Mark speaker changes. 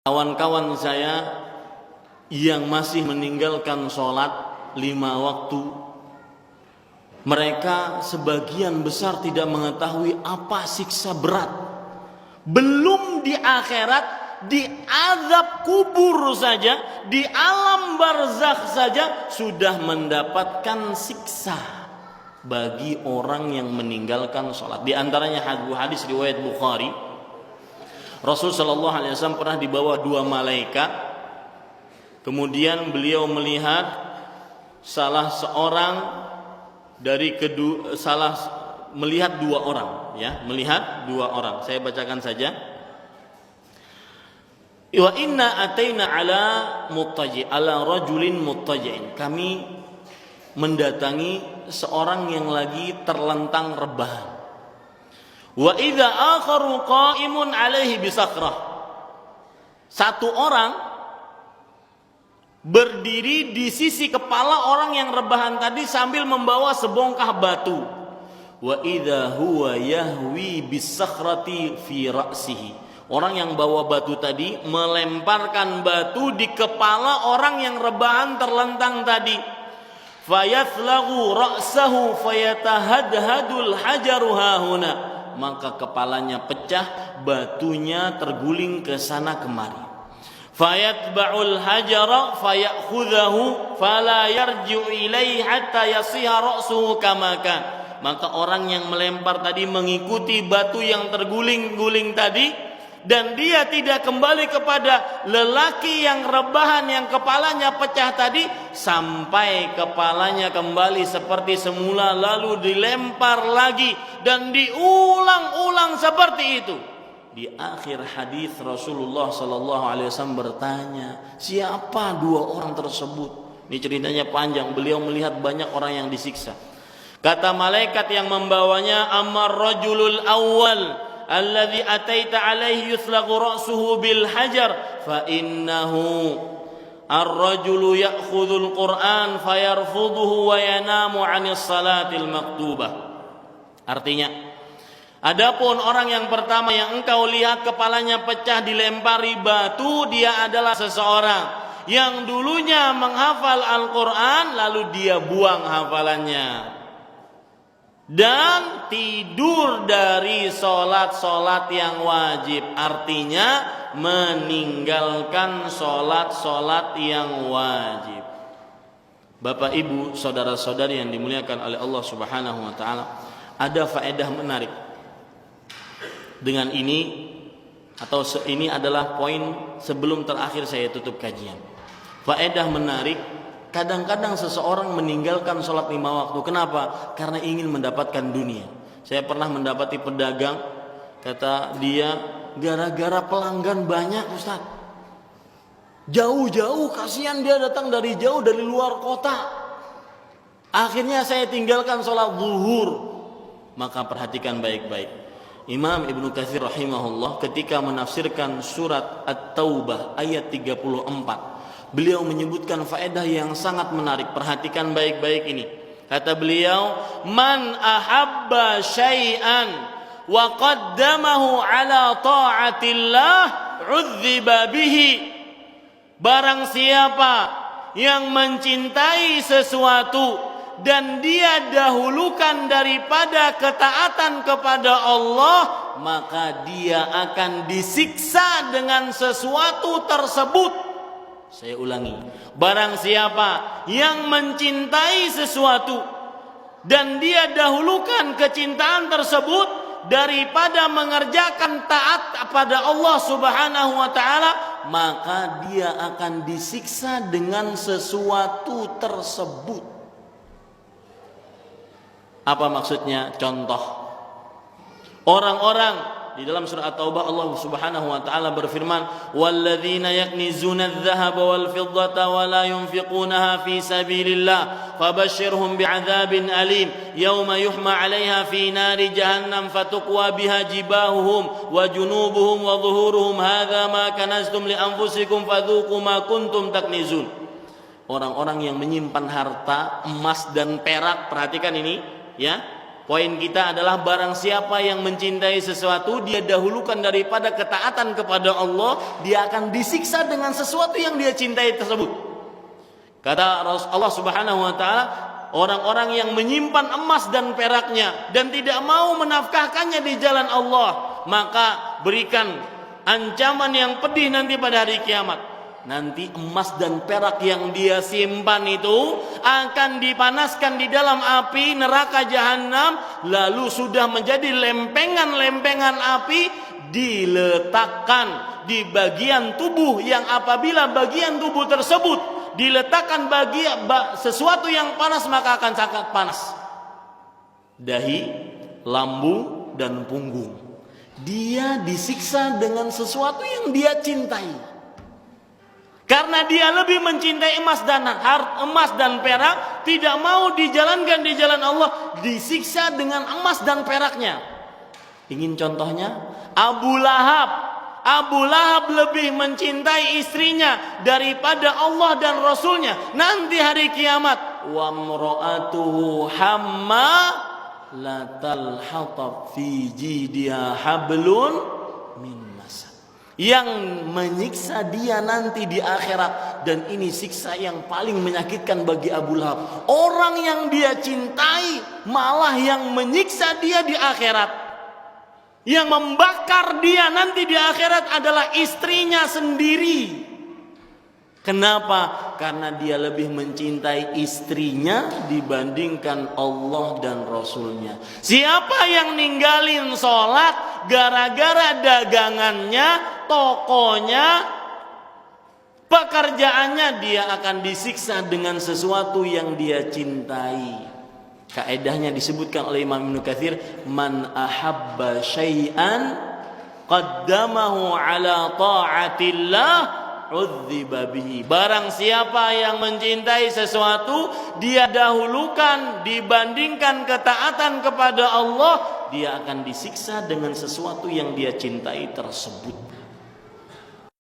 Speaker 1: Kawan-kawan saya yang masih meninggalkan sholat 5 waktu, mereka sebagian besar tidak mengetahui apa siksa berat. Belum di akhirat, di azab kubur saja, di alam barzakh saja sudah mendapatkan siksa bagi orang yang meninggalkan sholat. Di antaranya hadis riwayat Bukhari, Rasul sallallahu alaihi wasallam pernah dibawa 2 malaikat. Kemudian beliau melihat salah seorang dari melihat 2 orang, ya, melihat 2 orang. Saya bacakan saja. Wa inna ataina ala rajulin muttaji'in. Kami mendatangi seorang yang lagi terlentang rebahan. Wa idza akharu qa'imun 'alaihi bisakrah. Satu orang berdiri di sisi kepala orang yang rebahan tadi sambil membawa sebongkah batu. Wa idza huwa yahwi bisakhrati fi ra'sihi. Orang yang bawa batu tadi melemparkan batu di kepala orang yang rebahan terlentang tadi. Fayathlaghu ra'sahu fayatahadhadul hajaru hahuna. Maka kepalanya pecah, batunya terguling ke sana kemari. Fayatba'ul hajara fayakhudhahu fala yarji'u ilaihi hatta yasiha ra'suhu kama kan. Maka orang yang melempar tadi mengikuti batu yang terguling-guling tadi, dan dia tidak kembali kepada lelaki yang rebahan yang kepalanya pecah tadi sampai kepalanya kembali seperti semula, lalu dilempar lagi dan diulang-ulang seperti itu. Di akhir hadis Rasulullah sallallahu alaihi wasallam bertanya, siapa 2 orang tersebut? Ini ceritanya panjang. Beliau melihat banyak orang yang disiksa. Kata malaikat yang membawanya, amar rajulul awal alladhi ataita alaihi yuslaghu ra'suhu bil hajar fa innahu ar-rajulu ya'khudhul Qur'an fayarfudhuhu wa yanamu 'anis salatil maktubah. Artinya, adapun orang yang pertama yang engkau lihat kepalanya pecah dilempari batu, dia adalah seseorang yang dulunya menghafal Al-Qur'an lalu dia buang hafalannya dan tidur dari sholat-sholat yang wajib. Artinya meninggalkan sholat-sholat yang wajib. Bapak ibu saudara-saudari yang dimuliakan oleh Allah subhanahu wa ta'ala, ada faedah menarik dengan ini, atau ini adalah poin sebelum terakhir saya tutup kajian. Faedah menarik, kadang-kadang seseorang meninggalkan sholat 5 waktu. Kenapa? Karena ingin mendapatkan dunia. Saya pernah mendapati pedagang, kata dia, gara-gara pelanggan banyak Ustaz. Jauh-jauh, kasihan dia datang dari jauh, dari luar kota. Akhirnya saya tinggalkan sholat zuhur. Maka perhatikan baik-baik. Imam Ibnu Katsir rahimahullah ketika menafsirkan surat At-Taubah ayat 34, beliau menyebutkan faedah yang sangat menarik. Perhatikan baik-baik ini. Kata beliau, man ahabba syai'an wa qaddamahu ala ta'atillah udziba bihi. Barang siapa yang mencintai sesuatu dan dia dahulukan daripada ketaatan kepada Allah, maka dia akan disiksa dengan sesuatu tersebut. Saya ulangi, barang siapa yang mencintai sesuatu dan dia dahulukan kecintaan tersebut daripada mengerjakan taat kepada Allah subhanahu wa ta'ala, maka dia akan disiksa dengan sesuatu tersebut. Apa maksudnya? Contoh, orang-orang di dalam surah At-Taubah Allah Subhanahu wa taala berfirman, "Walladzina yaknizuna adh-dhahaba wal fiddata wa la yunfiqunaha fi sabilillah fabashshirhum bi'adzabin alim yauma yuhma 'alaiha fi nari jahannam fatuqwa biha jibahuhum wa junubuhum wa dhuhuruhum hadza ma kanaztum li anfusikum fadzuqu ma kuntum taknizun." Orang-orang yang menyimpan harta emas dan perak, perhatikan ini, ya, Poin kita adalah barang siapa yang mencintai sesuatu, dia dahulukan daripada ketaatan kepada Allah, dia akan disiksa dengan sesuatu yang dia cintai tersebut. Kata Allah Subhanahu wa taala, orang-orang yang menyimpan emas dan peraknya dan tidak mau menafkahkannya di jalan Allah, maka berikan ancaman yang pedih nanti pada hari kiamat. Nanti emas dan perak yang dia simpan itu akan dipanaskan di dalam api neraka jahanam, lalu sudah menjadi lempengan-lempengan api diletakkan di bagian tubuh yang apabila bagian tubuh tersebut diletakkan sesuatu yang panas maka akan sangat panas. Dahi, lambung, dan punggung. Dia disiksa dengan sesuatu yang dia cintai. Karena dia lebih mencintai emas dan perak, tidak mau dijalankan di jalan Allah, disiksa dengan emas dan peraknya. Ingin contohnya? Abu Lahab. Abu Lahab lebih mencintai istrinya daripada Allah dan Rasulnya. Nanti hari kiamat, wa mra'atuhu hammalatal hatab fi jidiha hablun min masad. Yang menyiksa dia nanti di akhirat, dan ini siksa yang paling menyakitkan bagi Abu Lahab. Orang yang dia cintai malah yang menyiksa dia di akhirat. Yang membakar dia nanti di akhirat adalah istrinya sendiri. Kenapa? Karena dia lebih mencintai istrinya dibandingkan Allah dan Rasulnya. Siapa yang ninggalin sholat gara-gara dagangannya, tokonya, pekerjaannya, dia akan disiksa dengan sesuatu yang dia cintai. Kaedahnya disebutkan oleh Imam Ibnu Katsir, man ahabba syai'an qaddamahu ala ta'atillah udziba bihi. Barang siapa yang mencintai sesuatu, dia dahulukan dibandingkan ketaatan kepada Allah, dia akan disiksa dengan sesuatu yang dia cintai tersebut.